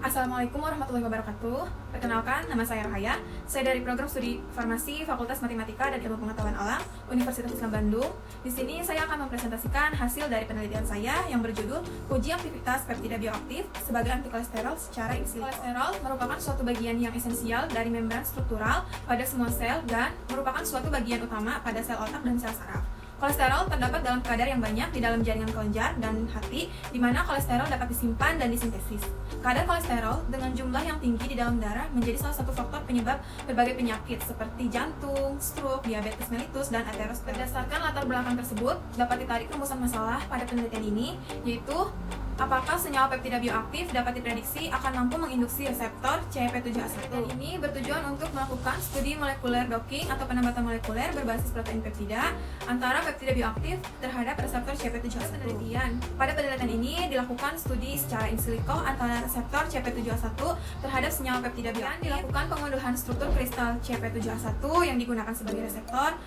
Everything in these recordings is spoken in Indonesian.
Assalamualaikum warahmatullahi wabarakatuh. Perkenalkan, nama saya Rahaya. Saya dari Program Studi Farmasi Fakultas Matematika dan Ilmu Pengetahuan Alam Universitas Islam Bandung. Di sini saya akan mempresentasikan hasil dari penelitian saya yang berjudul Uji Aktivitas Peptida Bioaktif sebagai Antikolesterol secara in silico. Kolesterol merupakan suatu bagian yang esensial dari membran struktural pada semua sel dan merupakan suatu bagian utama pada sel otak dan sel saraf. Kolesterol terdapat dalam kadar yang banyak di dalam jaringan kelenjar dan hati, di mana kolesterol dapat disimpan dan disintesis. Kadar kolesterol dengan jumlah yang tinggi di dalam darah menjadi salah satu faktor penyebab berbagai penyakit seperti jantung, stroke, diabetes mellitus, dan aterosklerosis. Berdasarkan latar belakang tersebut, dapat ditarik rumusan masalah pada penelitian ini, yaitu apakah senyawa peptida bioaktif dapat diprediksi akan mampu menginduksi reseptor CYP7A1. Dan ini bertujuan untuk melakukan studi molekuler docking atau penambatan molekuler berbasis protein peptida antara peptida bioaktif terhadap reseptor CYP7A1. Pada penelitian ini dilakukan studi secara in silico antara reseptor CYP7A1 terhadap senyawa peptida bioaktif. Dilakukan pengunduhan struktur kristal CYP7A1 yang digunakan sebagai reseptor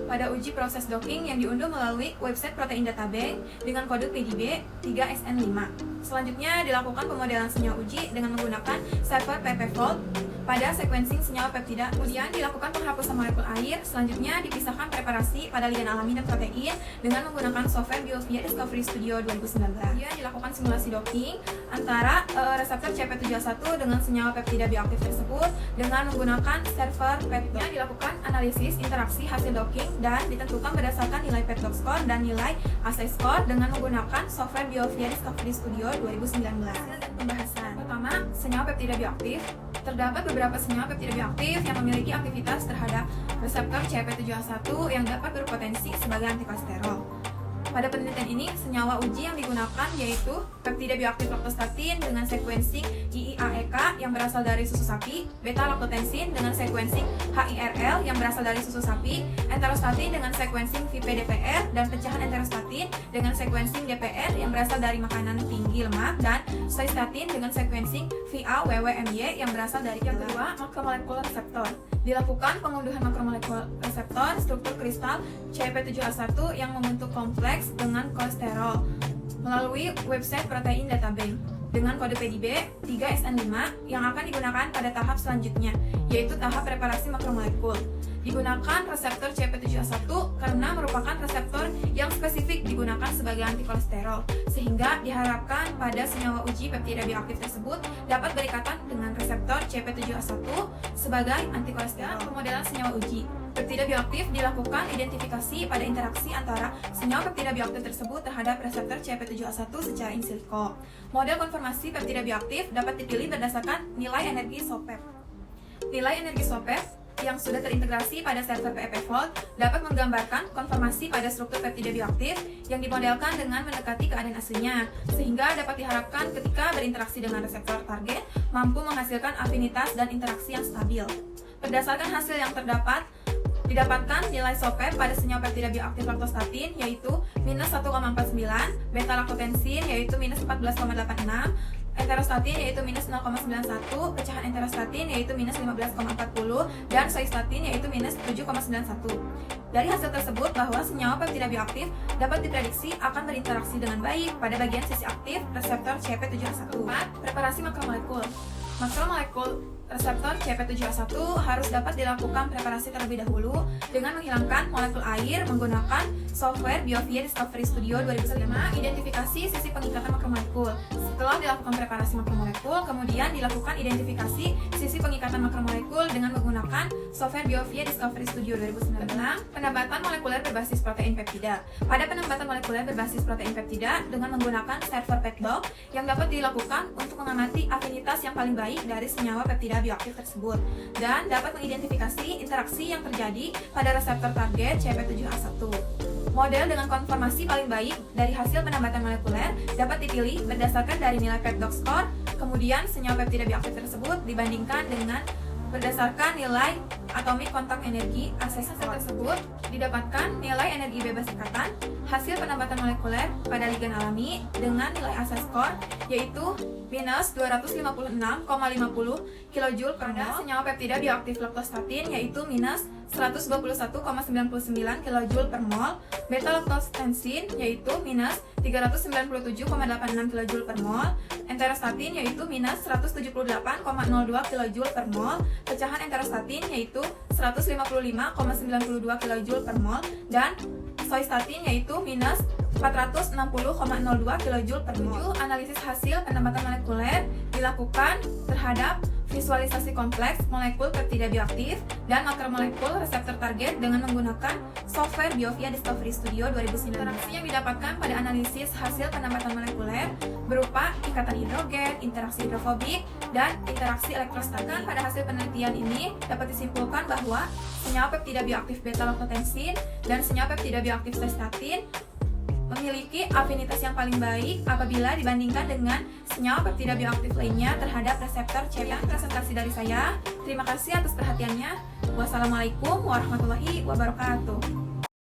pada uji proses docking yang diunduh melalui website Protein Data Bank dengan kode PDB 3SN5. Selanjutnya dilakukan pemodelan senyawa uji dengan menggunakan server ppfold pada sequencing senyawa peptida. Kemudian dilakukan penghapusan molekul air. Selanjutnya dipisahkan preparasi pada ligan alami dan protein dengan menggunakan software Biovia Discovery Studio 2019. Kemudian dilakukan simulasi docking antara reseptor CYP7A1 dengan senyawa peptida bioaktif tersebut dengan menggunakan server PET. Dilakukan analisis interaksi hasil docking dan ditentukan berdasarkan nilai PET-doc score dan nilai assay score dengan menggunakan software Biovia Discovery Studio 2019. Dan pembahasan pertama, senyawa peptida bioaktif. Terdapat beberapa senyawa peptida bioaktif yang memiliki aktivitas terhadap reseptor CYP7A1 yang dapat berpotensi sebagai antikolesterol. Pada penelitian ini, senyawa uji yang digunakan yaitu peptida bioaktif laktostatin dengan sequencing IIAEK yang berasal dari susu sapi, beta-lactotensin dengan sequencing HIRL yang berasal dari susu sapi, enterostatin dengan sequencing VP-DPR, dan pecahan enterostatin dengan sequencing DPR yang berasal dari makanan tinggi lemak, dan soystatin dengan sequencing VA-WWMY yang berasal dari yang kedua, makromolekular reseptor. Dilakukan pengunduhan makromolekular reseptor struktur kristal CYP7A1 yang membentuk kompleks dengan kolesterol melalui website Protein Data Bank dengan kode PDB 3SN5 yang akan digunakan pada tahap selanjutnya, yaitu tahap preparasi makromolekul. Digunakan reseptor CYP7A1 karena merupakan reseptor yang spesifik digunakan sebagai antikolesterol, sehingga diharapkan pada senyawa uji peptida bioaktif tersebut dapat berikatan dengan reseptor CYP7A1 sebagai antikolesterol. Pemodelan senyawa uji peptida bioaktif dilakukan identifikasi pada interaksi antara senyawa peptida bioaktif tersebut terhadap reseptor CYP7A1 secara in silico. Model konformasi peptida bioaktif dapat dipilih berdasarkan nilai energi SOPEP. Nilai energi SOPEP yang sudah terintegrasi pada server ppfold dapat menggambarkan konformasi pada struktur peptida bioaktif yang dimodelkan dengan mendekati keadaan aslinya, sehingga dapat diharapkan ketika berinteraksi dengan reseptor target mampu menghasilkan afinitas dan interaksi yang stabil. Berdasarkan hasil yang didapatkan nilai SOPEP pada senyawa peptida bioaktif laktostatin yaitu minus 1,49, beta-lactotensin yaitu minus 14,86, enterostatin yaitu minus 0,91, pecahan enterostatin yaitu minus 15,40, dan soystatin yaitu minus 7,91. Dari hasil tersebut bahwa senyawa peptida bioaktif dapat diprediksi akan berinteraksi dengan baik pada bagian sisi aktif reseptor CYP7A1. 4. Preparasi makromolekul. Makromolekul reseptor CYP7A1 harus dapat dilakukan preparasi terlebih dahulu dengan menghilangkan molekul air menggunakan software Biovia Discovery Studio 2005. Identifikasi sisi pengikatan makromolekul. Setelah dilakukan preparasi makromolekul, kemudian dilakukan identifikasi sisi pengikatan makromolekul dengan menggunakan software Biovia Discovery Studio 2009. Penambatan molekuler berbasis protein peptida. Pada penambatan molekuler berbasis protein peptida dengan menggunakan server PET-doc yang dapat dilakukan untuk mengamati afinitas yang paling baik dari senyawa peptida bioaktif tersebut dan dapat mengidentifikasi interaksi yang terjadi pada reseptor target CYP7A1. Model dengan konformasi paling baik dari hasil penambatan molekuler dapat dipilih berdasarkan dari nilai PET-doc score, kemudian senyawa peptida bioaktif tersebut dibandingkan dengan berdasarkan nilai atomic contact energy assay tersebut didapatkan nilai energi bebas ikatan hasil penambatan molekuler pada ligan alami dengan nilai assay score yaitu minus 256,50 kJ per mol. Senyawa peptida bioaktif laktostatin yaitu minus 121,99 kJ per mol. Beta-lactostensin yaitu minus 397,86 kJ per mol. enterostatin yaitu minus 178,02 kJ per mol, pecahan enterostatin yaitu 155,92 kJ per mol, dan zoistatin yaitu minus 460,02 kJ per mol. Analisis hasil penempatan molekuler dilakukan terhadap visualisasi kompleks molekul peptida bioaktif dan makromolekul reseptor target dengan menggunakan software BioVia Discovery Studio 2019. Interaksi yang didapatkan pada analisis hasil penempatan molekuler berupa ikatan hidrogen, interaksi hidrofobik, dan interaksi elektrostatik. Pada hasil penelitian ini dapat disimpulkan bahwa senyawa peptida bioaktif beta-lactotensin dan senyawa peptida bioaktif cystatin memiliki afinitas yang paling baik apabila dibandingkan dengan senyawa peptida bioaktif lainnya terhadap reseptor C. Presentasi dari saya. Terima kasih atas perhatiannya. Wassalamualaikum warahmatullahi wabarakatuh.